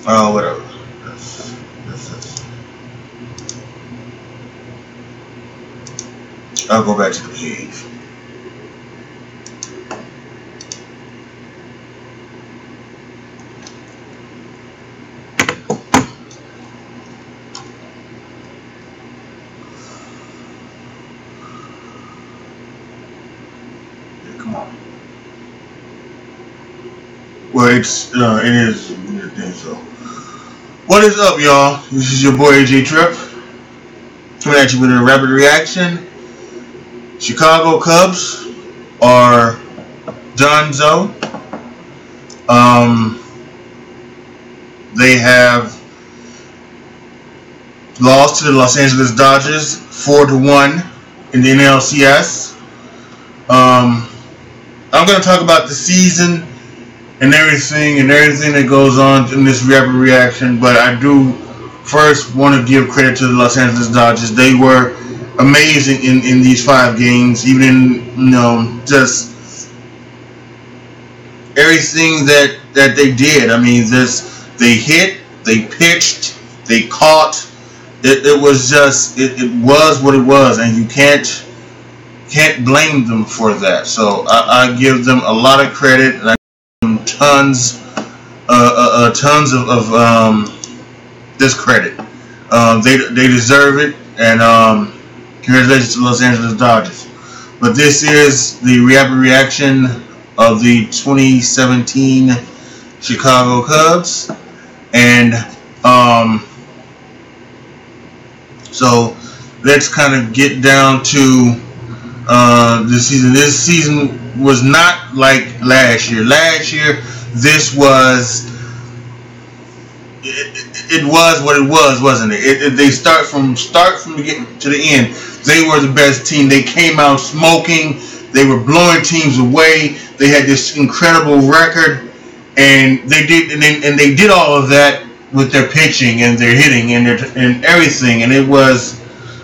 Whatever. That's. I'll go back to the page. Come on. Well, it is weird thing. So, what is up, y'all? This is your boy AJ Trip coming at you with a rapid reaction. Chicago Cubs are donezo. They have lost to the Los Angeles Dodgers 4-1 in the NLCS. I'm going to talk about the season and everything that goes on in this rapid reaction, but I do first want to give credit to the Los Angeles Dodgers. They were amazing in these 5 games, even in, just everything that they did. I mean, they hit, they pitched, they caught. It was just it was what it was, and you can't blame them for that. So I give them a lot of credit, and I give them tons of this credit. They deserve it, and congratulations to Los Angeles Dodgers. But this is the rapid reaction of the 2017 Chicago Cubs, and so let's kind of get down to this season. This season was not like last year. Last year, this was it was what it was, wasn't it? They start from the beginning to the end. They were the best team. They came out smoking. They were blowing teams away. They had this incredible record, and they did all of that with their pitching and their hitting and everything. And it was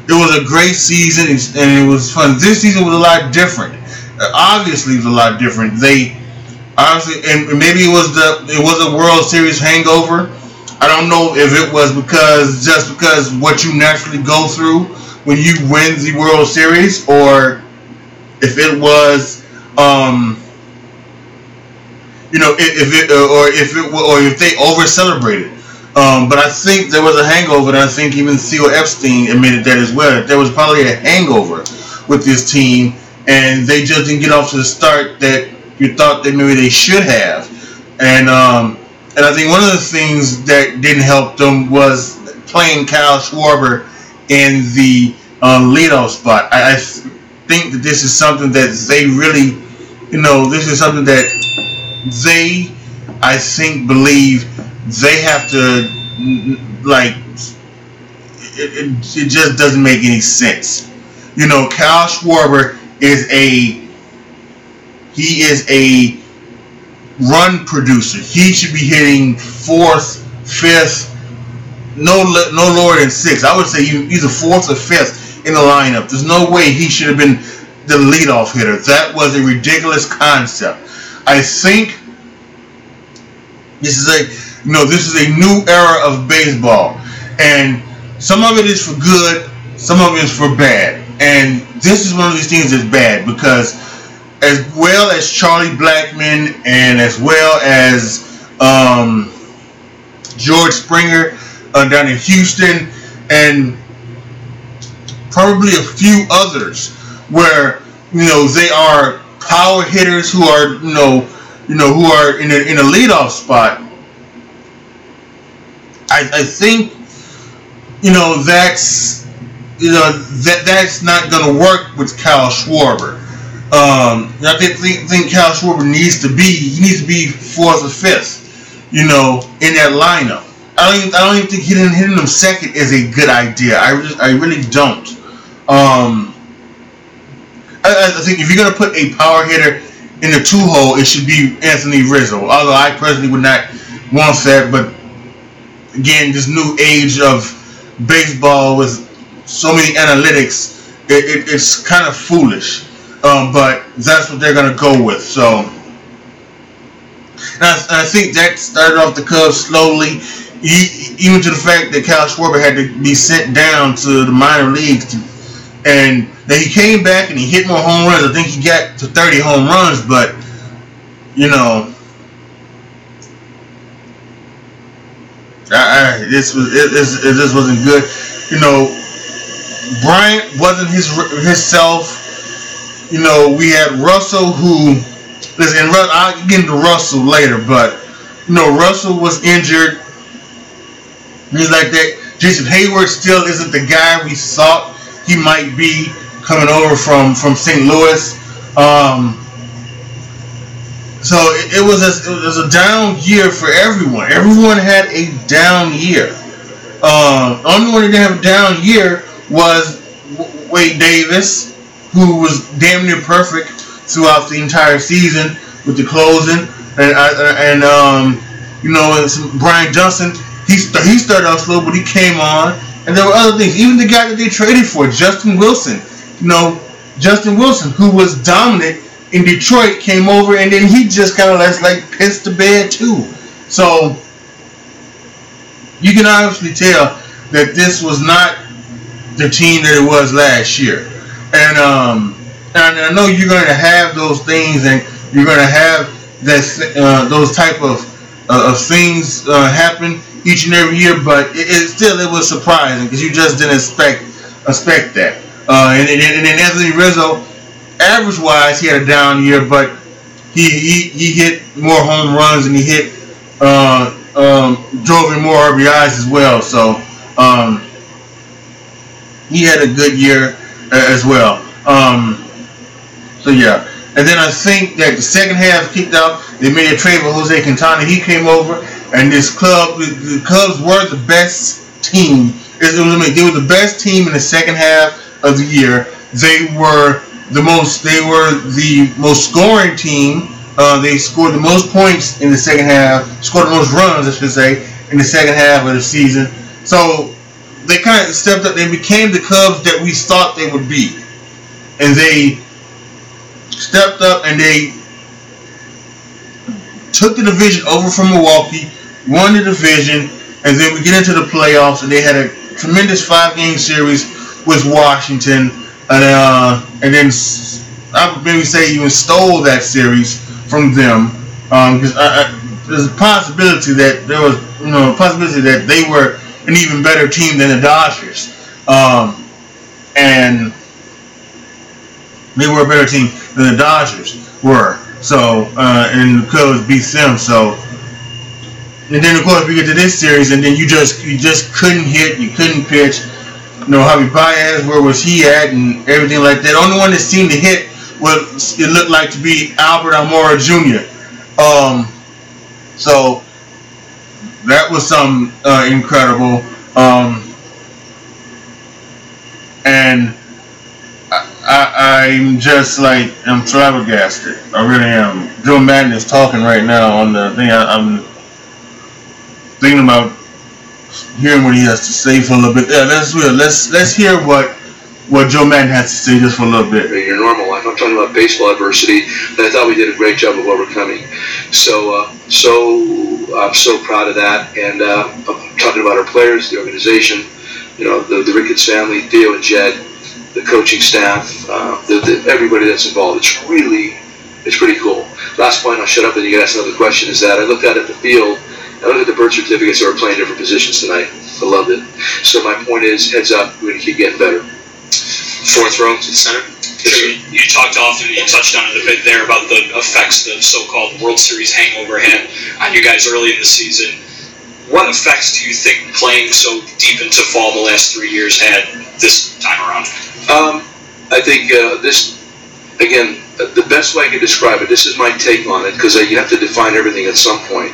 a great season, and it was fun. This season was a lot different. Obviously, it was a lot different. They obviously, and maybe it was a World Series hangover. I don't know if it was because what you naturally go through when you win the World Series, or if it was, if they over celebrated. But I think there was a hangover, and I think even Theo Epstein admitted that as well. That there was probably a hangover with this team, and they just didn't get off to the start that you thought that maybe they should have. And I think one of the things that didn't help them was playing Kyle Schwarber in the leadoff spot. I think that this is something that they really, this is something that they, I think, believe they have to, like, it just doesn't make any sense. Kyle Schwarber is a run producer. He should be hitting 4th, 5th, no lower than 6th. I would say either 4th or 5th in the lineup. There's no way he should have been the leadoff hitter. That was a ridiculous concept. I think this is a new era of baseball, and some of it is for good, some of it is for bad. And this is one of these things that's bad, because as well as Charlie Blackmon and as well as George Springer down in Houston, and probably a few others, where they are power hitters who are who are in a leadoff spot. I think that's not going to work with Kyle Schwarber. I think Kyle Schwarber needs to be 4th or 5th, in that lineup. I don't even think hitting him 2nd is a good idea. I really don't. I think if you're going to put a power hitter in the 2-hole, it should be Anthony Rizzo. Although I personally would not want that, but again, this new age of baseball with so many analytics, it's kind of foolish. But that's what they're going to go with. So, and I think that started off the Cubs slowly even to the fact that Kyle Schwarber had to be sent down to the minor leagues, and then he came back and he hit more home runs. I think he got to 30 home runs, but this wasn't good. Bryant wasn't himself. We had Russell who. Listen, I'll get into Russell later, but Russell was injured. He's like that. Jason Hayward still isn't the guy we thought he might be coming over from St. Louis. So it was a down year for everyone. Everyone had a down year. The only one that didn't have a down year was Wade Davis, who was damn near perfect throughout the entire season with the closing, and Brian Johnson. He started off slow, but he came on, and there were other things. Even the guy that they traded for, Justin Wilson. Justin Wilson, who was dominant in Detroit, came over, and then he just kind of pissed the bed too. So you can obviously tell that this was not the team that it was last year, and I know you're going to have those things, and you're going to have those type of things happen each and every year, but it was surprising because you just didn't expect that. And then Anthony Rizzo, average-wise, he had a down year, but he hit more home runs and he drove in more RBIs as well. So he had a good year as well. So yeah, and then I think that the second half kicked out. They made a trade with Jose Quintana. He came over, and the Cubs were the best team. They were the best team in the second half of the year. They were the most scoring team. They scored the most points in the second half. Scored the most runs, I should say, in the second half of the season. So they kind of stepped up. They became the Cubs that we thought they would be, and they stepped up and they took the division over from Milwaukee, won the division, and then we get into the playoffs, and they had a tremendous 5-game series with Washington, and then I would maybe say even stole that series from them, because there's a possibility that they were an even better team than the Dodgers, and they were a better team than the Dodgers were. So, and the Cubs beat them. So, and then of course we get to this series, and then you just couldn't hit, you couldn't pitch. Javi Baez, where was he at, and everything like that. The only one that seemed to hit it looked like to be Albert Almora Jr. So that was some incredible. And I'm just I'm flabbergasted. I really am. Joe Madden is talking right now on the thing. I'm thinking about hearing what he has to say for a little bit. Yeah, let's hear what Joe Madden has to say just for a little bit. In your normal life, I'm talking about baseball adversity, and I thought we did a great job of overcoming. So I'm so proud of that, and I'm talking about our players, the organization, the Ricketts family, Theo and Jed, the coaching staff, everybody that's involved. It's pretty cool. Last point, I'll shut up and you can ask another question, is that I looked out at the field, I looked at the birth certificates that were playing different positions tonight. I loved it. So my point is, heads up, we're going to keep getting better. Fourth row to the center. Sure. You talked often, you touched on it a bit there about the effects the so-called World Series hangover had on you guys early in the season. What effects do you think playing so deep into fall the last 3 years had this time around? I think this, again, the best way I can describe it, this is my take on it, because you have to define everything at some point.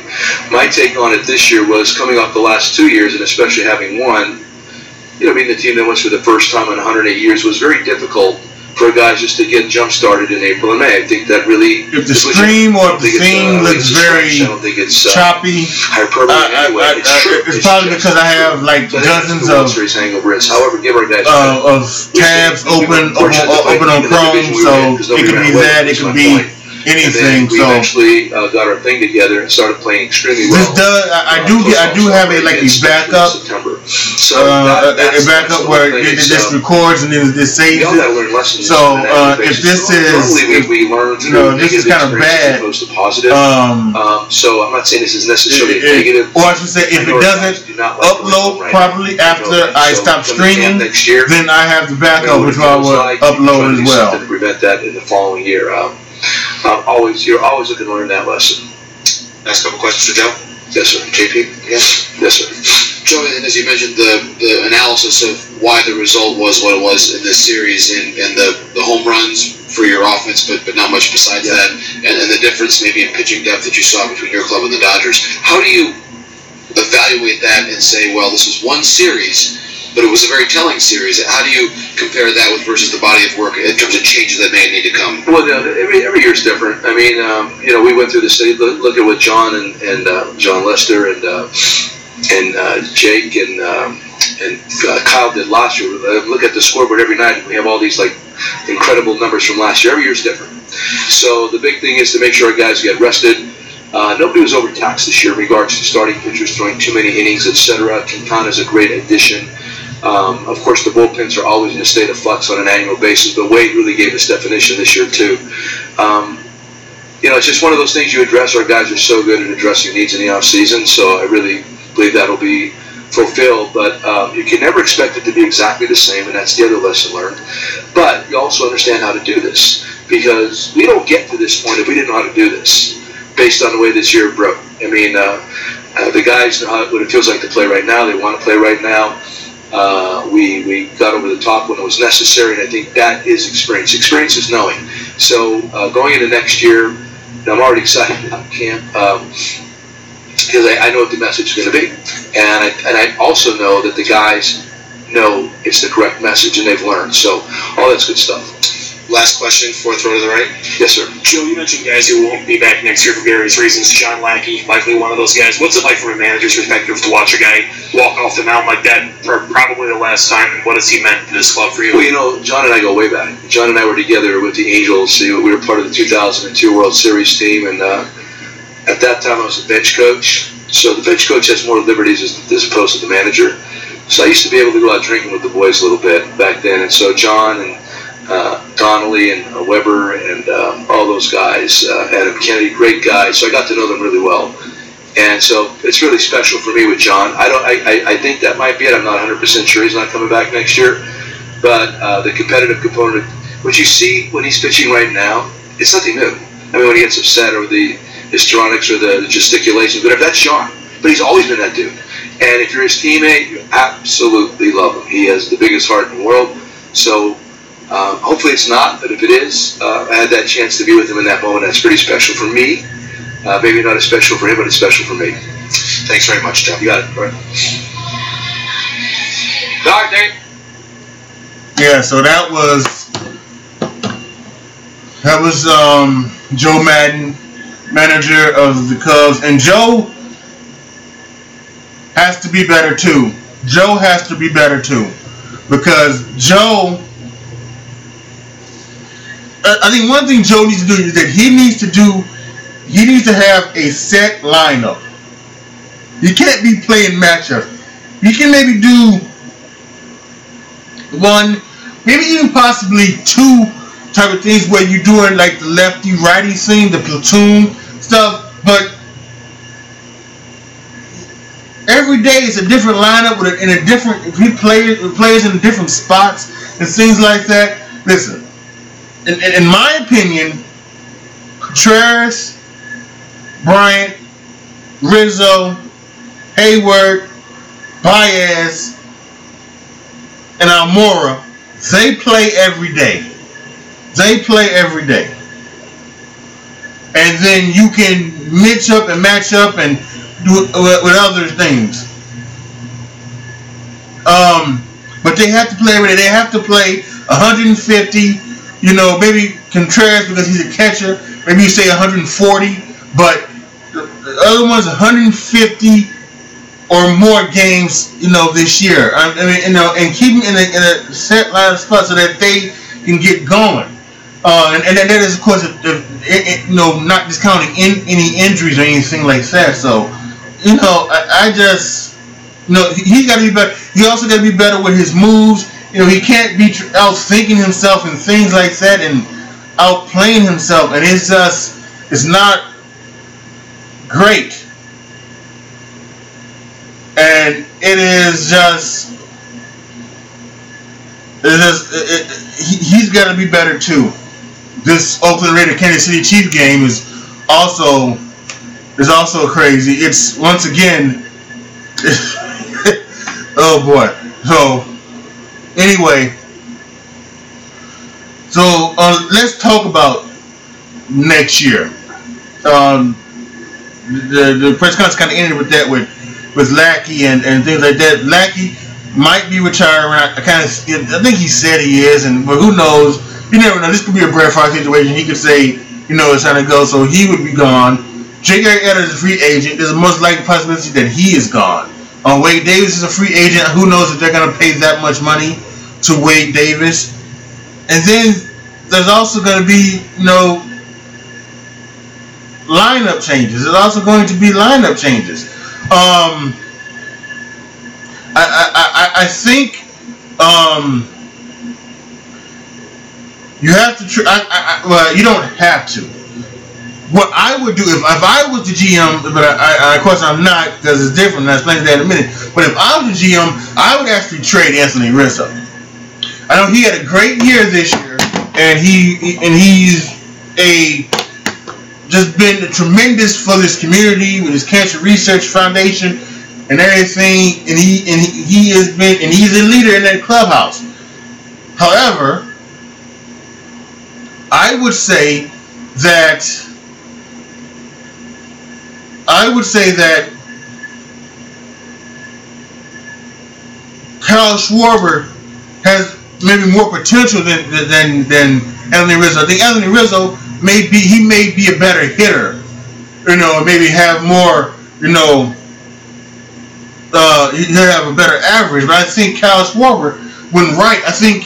My take on it this year was coming off the last 2 years, and especially having won, being the team that went for the first time in 108 years was very difficult for guys just to get jump-started in April and May. I think that really... If the stream or the thing looks very choppy, it's probably because I have dozens of tabs open on Chrome, so it could be that, it could be anything. And then we eventually got our thing together and started playing extremely well. I do have a backup. September. A backup where it just records and then it just saves it. Learn lessons. So if this is, we learn this is kind of bad. As opposed to positive. So I'm not saying this is necessarily negative. Or I should say, if it doesn't upload properly after I stop streaming, then I have the backup, which I will upload as well. To prevent that in the following year. You're always looking to learn that lesson. Next couple questions for Joe. Yes, sir. JP? Yes, sir. Joe, and as you mentioned, the analysis of why the result was what it was in this series and the home runs for your offense, but not much besides that, and the difference maybe in pitching depth that you saw between your club and the Dodgers. How do you evaluate that and say, well, this was one series, but it was a very telling series? How do you compare that with versus the body of work in terms of changes that may need to come? Well, every year's different. I mean, we went through the city. Look at what John and John Lester and Jake and Kyle did last year. Look at the scoreboard every night. We have all these incredible numbers from last year. Every year's different. So the big thing is to make sure our guys get rested. Nobody was overtaxed this year in regards to starting pitchers throwing too many innings, etc. Quintana's a great addition. Of course, the bullpens are always in a state of flux on an annual basis, but Wade really gave us definition this year too. It's just one of those things you address. Our guys are so good at addressing needs in the off season, so I really believe that'll be fulfilled. But you can never expect it to be exactly the same, and that's the other lesson learned. But you also understand how to do this, because we don't get to this point if we didn't know how to do this, based on the way this year broke. I mean, the guys know what it feels like to play right now. They want to play right now. We got over the top when it was necessary, and I think that is experience. Experience is knowing. So going into next year, I'm already excited about camp because I know what the message is going to be, and I also know that the guys know it's the correct message and they've learned. So all that's good stuff. Last question, fourth row to the right. Yes, sir. Joe, you mentioned guys who won't be back next year for various reasons. John Lackey, likely one of those guys. What's it like from a manager's perspective to watch a guy walk off the mound like that for probably the last time? And what has he meant to this club for you? Well, John and I go way back. John and I were together with the Angels. We were part of the 2002 World Series team, and at that time I was a bench coach. So the bench coach has more liberties as opposed to the manager. So I used to be able to go out drinking with the boys a little bit back then. And so John and Donnelly and Weber and all those guys, Adam Kennedy, great guys. So I got to know them really well, and so it's really special for me with John. I think that might be it. I'm not 100% sure he's not coming back next year, but the competitive component, what you see when he's pitching right now, it's nothing new. I mean, when he gets upset or the histrionics or the gesticulations, whatever, that's John. But he's always been that dude. And if you're his teammate, you absolutely love him. He has the biggest heart in the world. So. Hopefully it's not, but if it is, I had that chance to be with him in that moment. That's pretty special for me. Maybe not as special for him, but it's special for me. Thanks very much, Joe. You got it. All right. Dave. Yeah, so that was Joe Maddon, manager of the Cubs, and Joe has to be better too. Joe has to be better too, because Joe. I think one thing Joe needs to do is that he needs to have a set lineup. He can't be playing matchups. You can maybe do one, maybe even possibly two type of things where you're doing like the lefty righty scene, the platoon stuff, but every day it's a different lineup with in a different players in different spots and things like that. Listen. In my opinion, Contreras, Bryant, Rizzo, Hayward, Baez, and Almora, they play every day. They play every day. And then you can mix up and match up and do it with other things. But they have to play every day. They have to play 150. Maybe Contreras because he's a catcher. Maybe you say 140, but the other one's 150 or more games, this year. And keep them in a set line of spots so that they can get going. And that is, of course, not discounting any injuries or anything like that. So, I just, he's got to be better. He also got to be better with his moves. He can't be outthinking himself and things like that and outplaying himself. And it's not great. And it is just, he's got to be better too. This Oakland Raider Kansas City Chiefs game is also crazy. It's once again, oh boy. So anyway, let's talk about next year. The press conference kind of ended with that with Lackey and things like that. Lackey might be retiring. I think he said he is, but who knows? You never know. This could be a Brett Favre situation. He could say, it's time to go, so he would be gone. J. Gary Ellis is a free agent. There's a most likely possibility that he is gone. Wade Davis is a free agent. Who knows if they're going to pay that much money to Wade Davis? And then there's also going to be, lineup changes. There's also going to be lineup changes. I think you have to. Well, you don't have to. What I would do if I was the GM, but of course I'm not because it's different. And I'll explain that in a minute. But if I was the GM, I would actually trade Anthony Rizzo. I know he had a great year this year, and he's just been tremendous for this community with his Cancer Research Foundation and everything. And he's a leader in that clubhouse. However, I would say that Kyle Schwarber has maybe more potential than Anthony Rizzo. I think Anthony Rizzo may be a better hitter, maybe have more, he'll have a better average. But I think Kyle Schwarber, when right, I think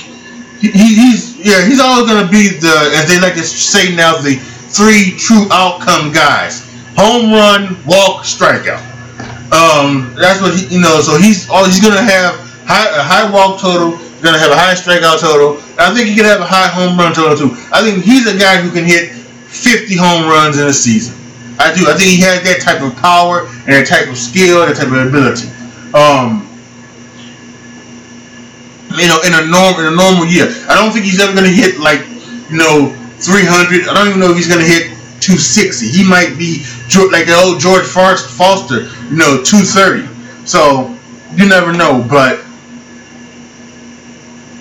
he's always going to be as they like to say now, the 3 true outcome guys: home run, walk, strikeout. That's what so he's going to have a high walk total, going to have a high strikeout total. I think he can have a high home run total too. I think he's a guy who can hit 50 home runs in a season. I do. I think he has that type of power and that type of skill and that type of ability. In a normal year, I don't think he's ever going to hit 300. I don't even know if he's going to hit 260. He might be like the old George Foster, 230. So you never know. But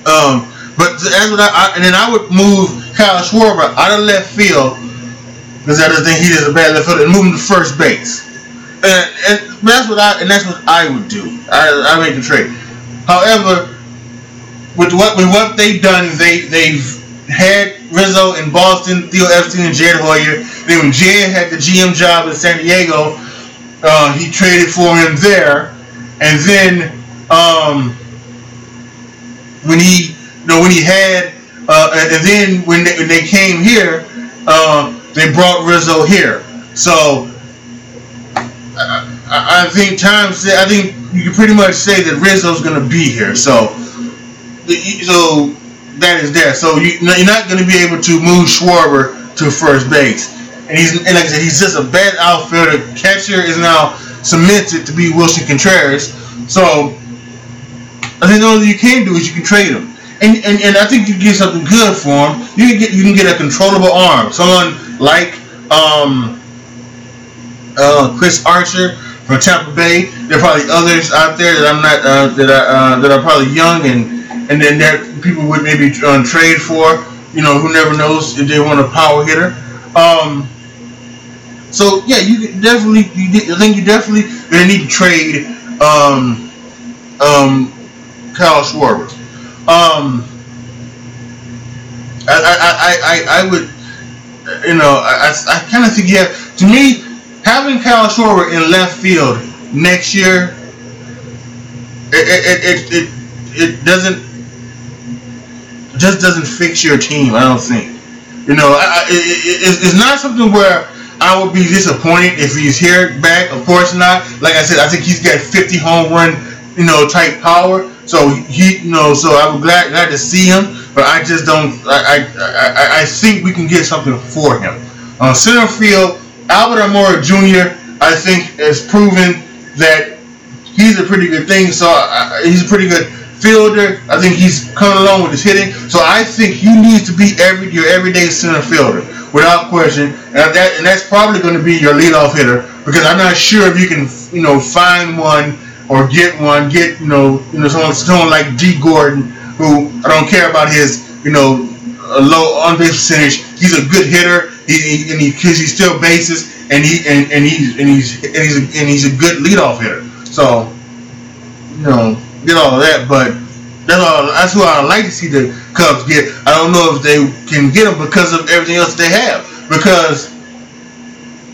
that's what I would move Kyle Schwarber out of left field because I just think he is a bad left fielder and move him to first base. And that's what I would do. I make the trade. However, with what they've done, they've had Rizzo in Boston, Theo Epstein, and Jed Hoyer. Then when Jed had the GM job in San Diego, he traded for him there. And then when they came here, they brought Rizzo here. So I think you can pretty much say that Rizzo's going to be here. So that is there. So you're not going to be able to move Schwarber to first base. And like I said, he's just a bad outfielder. Catcher is now cemented to be Wilson Contreras. So I think the only thing you can do is you can trade him. And I think you get something good for him. You can get a controllable arm. Someone like Chris Archer from Tampa Bay. There are probably others out there that I'm not that are probably young and then that people would maybe trade for. Who never knows if they want a power hitter. So yeah, I think you definitely gonna need to trade Kyle Schwarber. I would, I kind of think to me, having Kyle Schwarber in left field next year, it just doesn't fix your team. I don't think. You know, it's not something where I would be disappointed if he's here back. Of course not. Like I said, I think he's got 50 home run, type power. So so I'm glad to see him. But I just don't. I think we can get something for him. Center field, Albert Almora Jr. I think has proven that he's a pretty good thing. So he's a pretty good fielder. I think he's coming along with his hitting. So I think he needs to be your everyday center fielder without question. And that's probably going to be your leadoff hitter, because I'm not sure if you can find one or get someone like G. Gordon, who I don't care about his low on base percentage. He's a good hitter. He steals bases, and he's a good leadoff hitter. So get all of that, but that's who I like to see the Cubs get. I don't know if they can get them because of everything else they have. Because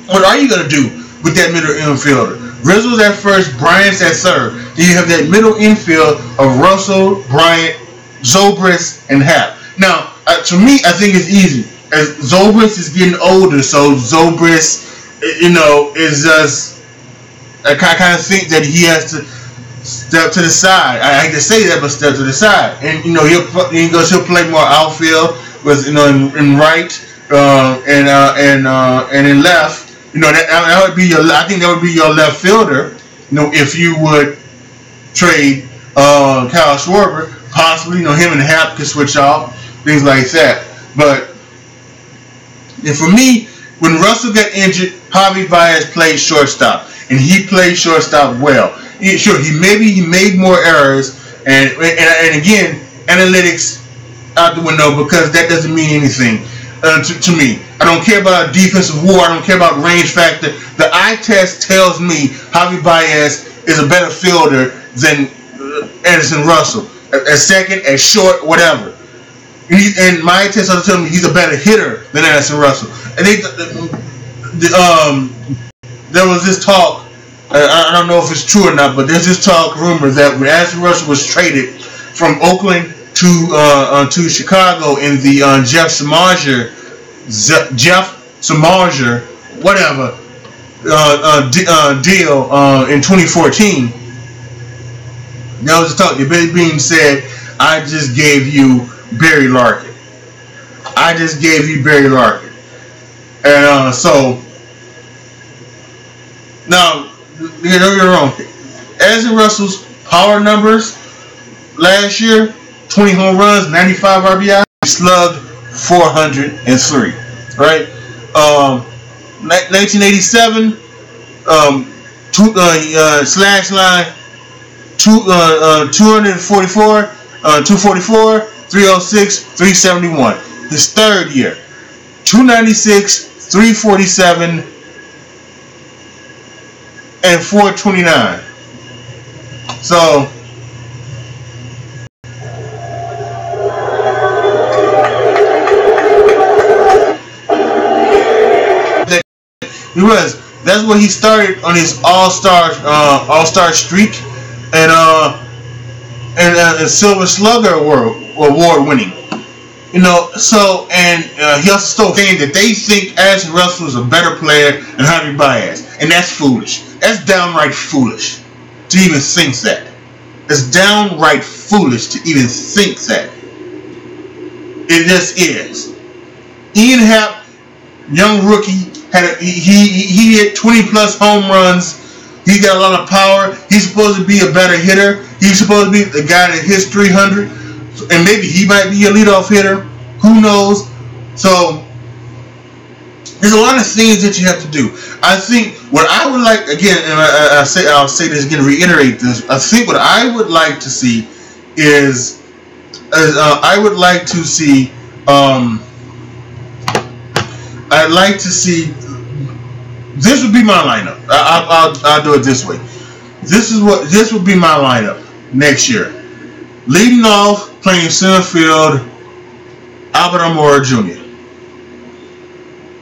what are you going to do with that middle infielder? Rizzo's at first, Bryant's at third. Then you have that middle infield of Russell, Bryant, Zobrist, and Happ. Now, to me, I think it's easy. As Zobrist is getting older, so Zobrist, is just, I kind of think that he has to step to the side. I hate to say that, but step to the side. And he'll play more outfield with in right and in left. That would be I think that would be your left fielder. If you would trade Kyle Schwarber, possibly him and Happ could switch off, things like that. But for me, when Russell got injured, Javi Baez played shortstop, and he played shortstop well. He made more errors, and again, analytics out the window, because that doesn't mean anything to me. I don't care about defensive WAR. I don't care about range factor. The eye test tells me Javi Baez is a better fielder than Anderson Russell. At second, at short, whatever. And my eye test also tells me he's a better hitter than Anderson Russell. And there was this talk. I don't know if it's true or not, but there's this rumor that when Anderson Russell was traded from Oakland to Chicago in the Jeff Samardzija, whatever, deal in 2014. There was a talk. Billy Beane said, "I just gave you Barry Larkin. I just gave you Barry Larkin." And so now, don't get me wrong. Anderson Russell's power numbers last year: 20 home runs, 95 RBI, slugged 403. Right? 1987, slash line 244, 244, 306, 371. His third year, 296, 347, and 429. So that's where he started on his all-star streak, and Silver Slugger award winning. So he also stole saying that they think Anderson Russell is a better player than Javi Baez, and that's foolish. That's downright foolish to even think that. It's downright foolish to even think that. It just is. Ian Happ, young rookie, he hit 20 plus home runs. He got a lot of power. He's supposed to be a better hitter. He's supposed to be the guy that hits 300, and maybe he might be a leadoff hitter. Who knows? So there's a lot of things that you have to do. I think what I would like, again, and I'll say this again, reiterate this. I think what I would like to see is I'd like to see. This would be my lineup. I'll do it this way. This would be my lineup next year. Leading off, playing center field, Albert Almora Jr.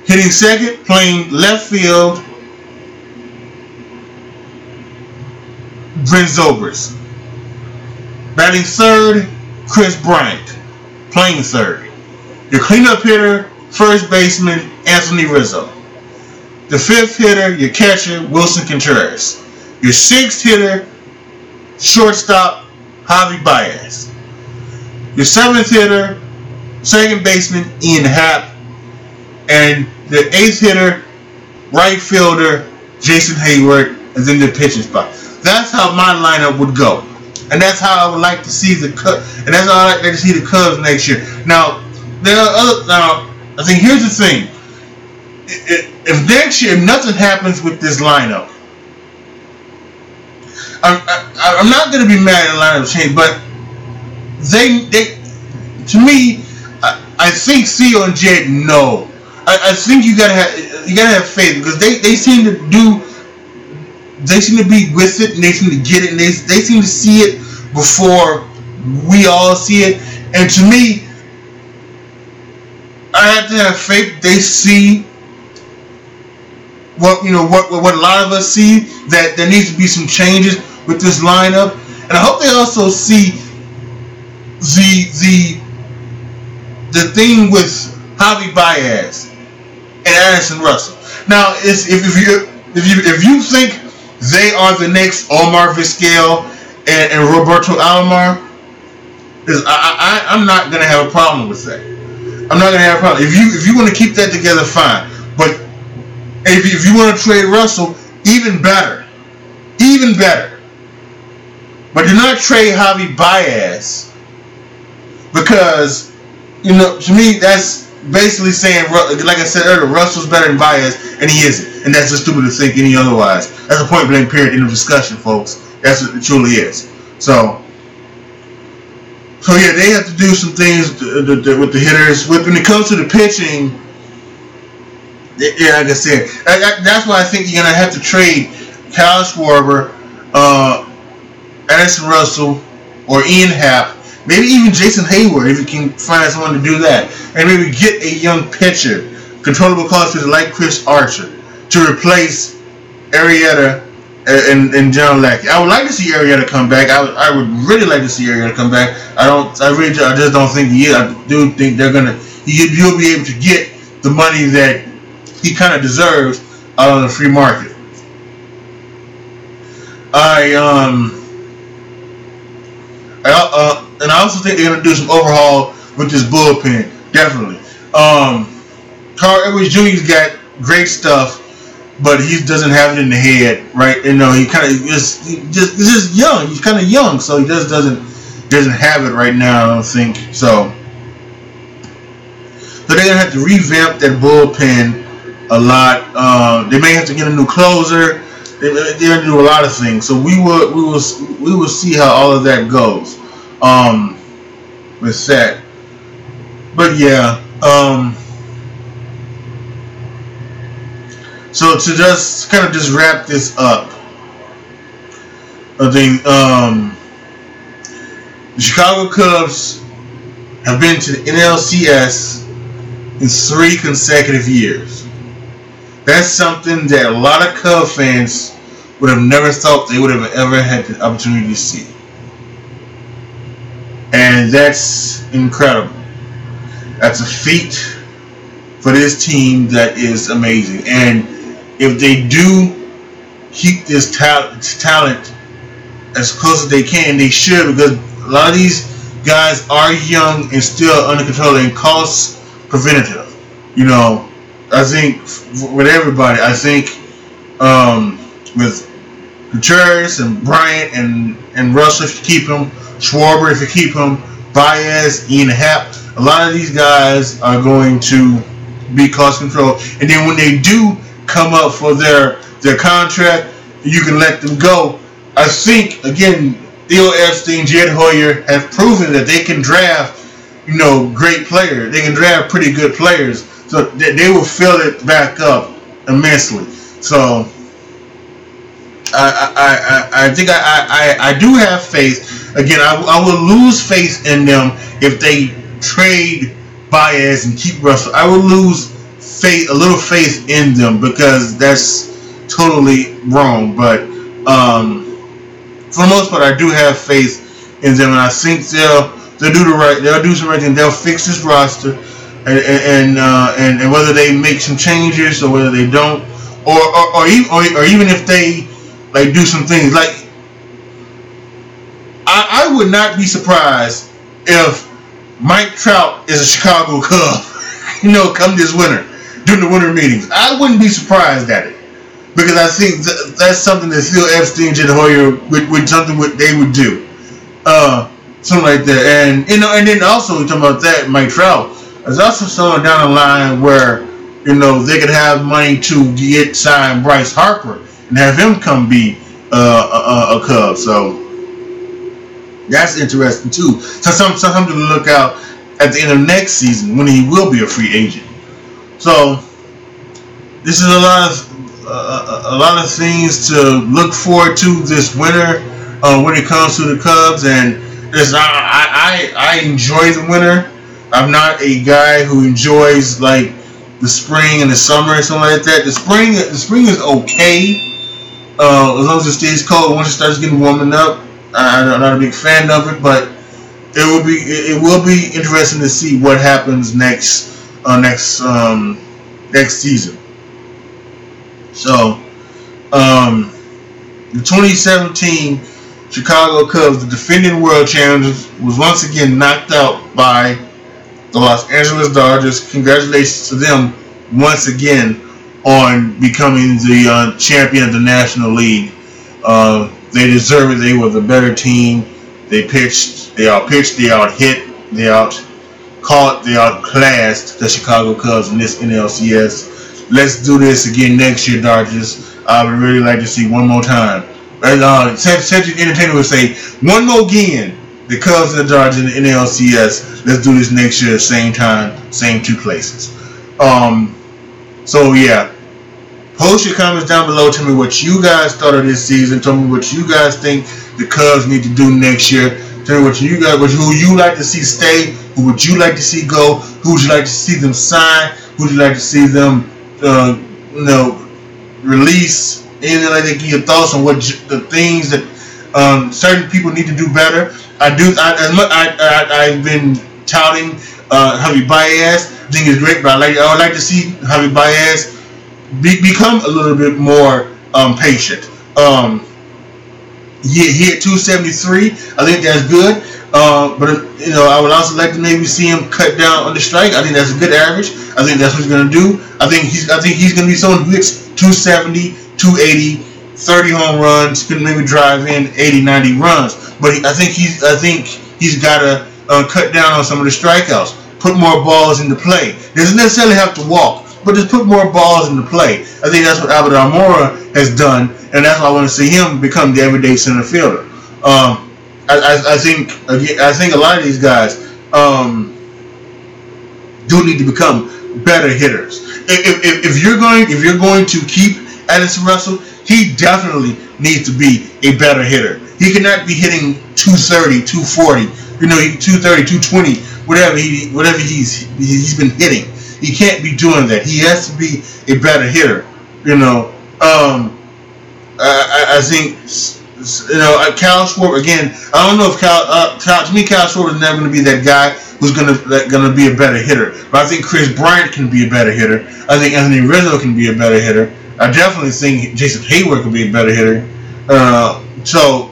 Hitting second, playing left field, Brent Zobrist. Batting third, Chris Bryant. Playing third. Your cleanup hitter, first baseman, Anthony Rizzo. The fifth hitter, your catcher, Wilson Contreras. Your sixth hitter, shortstop, Javi Baez. Your seventh hitter, second baseman, Ian Happ. And the eighth hitter, right fielder, Jason Hayward, and then the pitching spot. That's how my lineup would go. And that's how I would like to see the Cubs. And that's how I like to see the Cubs next year. Now, I think here's the thing. If next year, if nothing happens with this lineup, I'm not going to be mad at the lineup change, but they to me, I think Theo and Jed know. I think you gotta have faith, because they seem to be with it, and they seem to get it, and they seem to see it before we all see it. And to me, I have to have faith they see what a lot of us see, that there needs to be some changes with this lineup. And I hope they also see the thing with Javi Baez and Addison Russell. Now, if you think they are the next Omar Vizquel and Roberto Alomar, I'm not gonna have a problem with that. I'm not gonna have a problem. If you want to keep that together, fine. But if you want to trade Russell, even better. But do not trade Javi Baez, because to me that's basically saying, like I said earlier, Russell's better than Baez, and he isn't. And that's just stupid to think any otherwise. That's a point blank period in the discussion, folks. That's what it truly is. So yeah, they have to do some things with the hitters. When it comes to the pitching, yeah, like I said, that's why I think you're going to have to trade Kyle Schwarber, Addison Russell, or Ian Happ. Maybe even Jason Hayward, if you can find someone to do that. And maybe get a young pitcher, controllable cost pitcher like Chris Archer, to replace Arrieta and John Lackey. I would like to see Arrieta come back. I would really like to see Arrieta come back. I just don't think he is. I do think they're gonna. You'll be able to get the money that he kind of deserves out on the free market. And I also think they're gonna do some overhaul with this bullpen. Definitely. Carl Edwards Jr.'s got great stuff, but he doesn't have it in the head, right? He kind of just young. He's kind of young, so he doesn't have it right now, I don't think. So they're gonna have to revamp that bullpen a lot. They may have to get a new closer. They're gonna do a lot of things. So we will see how all of that goes with that. But yeah. So to just kind of wrap this up, I think the Chicago Cubs have been to the NLCS in 3 consecutive years. That's something that a lot of Cub fans would have never thought they would have ever had the opportunity to see. And that's incredible. That's a feat for this team that is amazing. And if they do keep this talent as close as they can, they should, because a lot of these guys are young and still under control and cost preventative. I think with everybody, I think with Contreras and Bryant and Russell, if you keep him, Schwarber, if you keep him, Baez, Ian Happ, a lot of these guys are going to be cost control. And then when they do come up for their contract, you can let them go. I think, again, Theo Epstein, Jed Hoyer have proven that they can draft, great players. They can draft pretty good players. So they will fill it back up immensely. So I think I do have faith. Again, I will lose faith in them if they trade Baez and keep Russell. I will lose a little faith in them, because that's totally wrong. But for the most part, I do have faith in them, and I think they'll do some right thing. They'll fix this roster, and whether they make some changes or whether they don't, or even if they like do some things like. I would not be surprised if Mike Trout is a Chicago Cub, come this winter, during the winter meetings. I wouldn't be surprised at it. Because I think that's something that Phil Epstein, Jed Hoyer, would something they would do. Something like that. And then also, talking about that, Mike Trout, there's also someone down the line where, they could have money to sign Bryce Harper and have him come be a Cub. So, that's interesting too. So something to look out at the end of next season when he will be a free agent. So this is a lot of things to look forward to this winter when it comes to the Cubs. And I enjoy the winter. I'm not a guy who enjoys like the spring and the summer and something like that. The spring is okay as long as it stays cold. Once it starts getting warming up. I'm not a big fan of it, but it will be interesting to see what happens next season. So, the 2017 Chicago Cubs, the defending world champions, was once again knocked out by the Los Angeles Dodgers. Congratulations to them once again on becoming the champion of the National League. They deserve it. They were the better team. They pitched. They out-pitched. They out-hit. They out-caught. They outclassed the Chicago Cubs in this NLCS. Let's do this again next year, Dodgers. I would really like to see one more time. Century Entertainment would say, one more again. The Cubs and the Dodgers in the NLCS. Let's do this next year, same time, same two places. So yeah. Post your comments down below. Tell me what you guys thought of this season. Tell me what you guys think the Cubs need to do next year. Tell me who you like to see stay, who would you like to see go, who would you like to see them sign, who would you like to see them, release. Anything like that. Give your thoughts on what the things that certain people need to do better. I've been touting Javi Baez. I think it's great, but I would like to see Javi Baez become a little bit more patient. He at 273. I think that's good. But I would also like to maybe see him cut down on the strike. I think that's a good average. I think that's what he's going to do. I think he's going to be someone who hits 270, 280, 30 home runs. Could maybe drive in 80, 90 runs. But I think he's got to cut down on some of the strikeouts. Put more balls into play. Doesn't necessarily have to walk, but just put more balls into play. I think that's what Albert Almora has done, and that's why I want to see him become the everyday center fielder. I think a lot of these guys do need to become better hitters. If you're going to keep Addison Russell, he definitely needs to be a better hitter. He cannot be hitting 230, 240, 230, 220, whatever he's been hitting. He can't be doing that. He has to be a better hitter. I think Cal Schwarber again. I don't know if to me Cal Schwarber is never going to be that guy who's going to be a better hitter. But I think Chris Bryant can be a better hitter. I think Anthony Rizzo can be a better hitter. I definitely think Jason Hayward can be a better hitter. So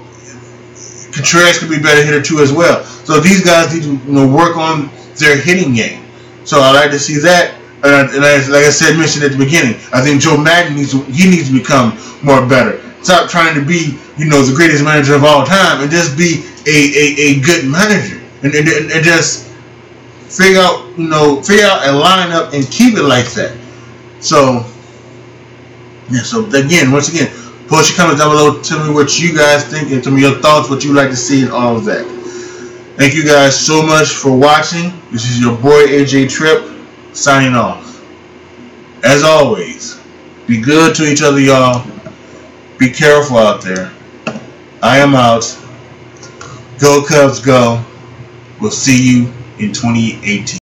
Contreras could be a better hitter too as well. So these guys need to work on their hitting game. So I like to see that. And like I said, mentioned at the beginning, I think Joe Madden needs to become more better. Stop trying to be the greatest manager of all time and just be a good manager and just figure out a lineup and keep it like that. So yeah. So once again, post your comments down below. Tell me what you guys think and tell me your thoughts, what you like to see, and all of that. Thank you guys so much for watching. This is your boy AJ Tripp signing off. As always, be good to each other, y'all. Be careful out there. I am out. Go Cubs, go. We'll see you in 2018.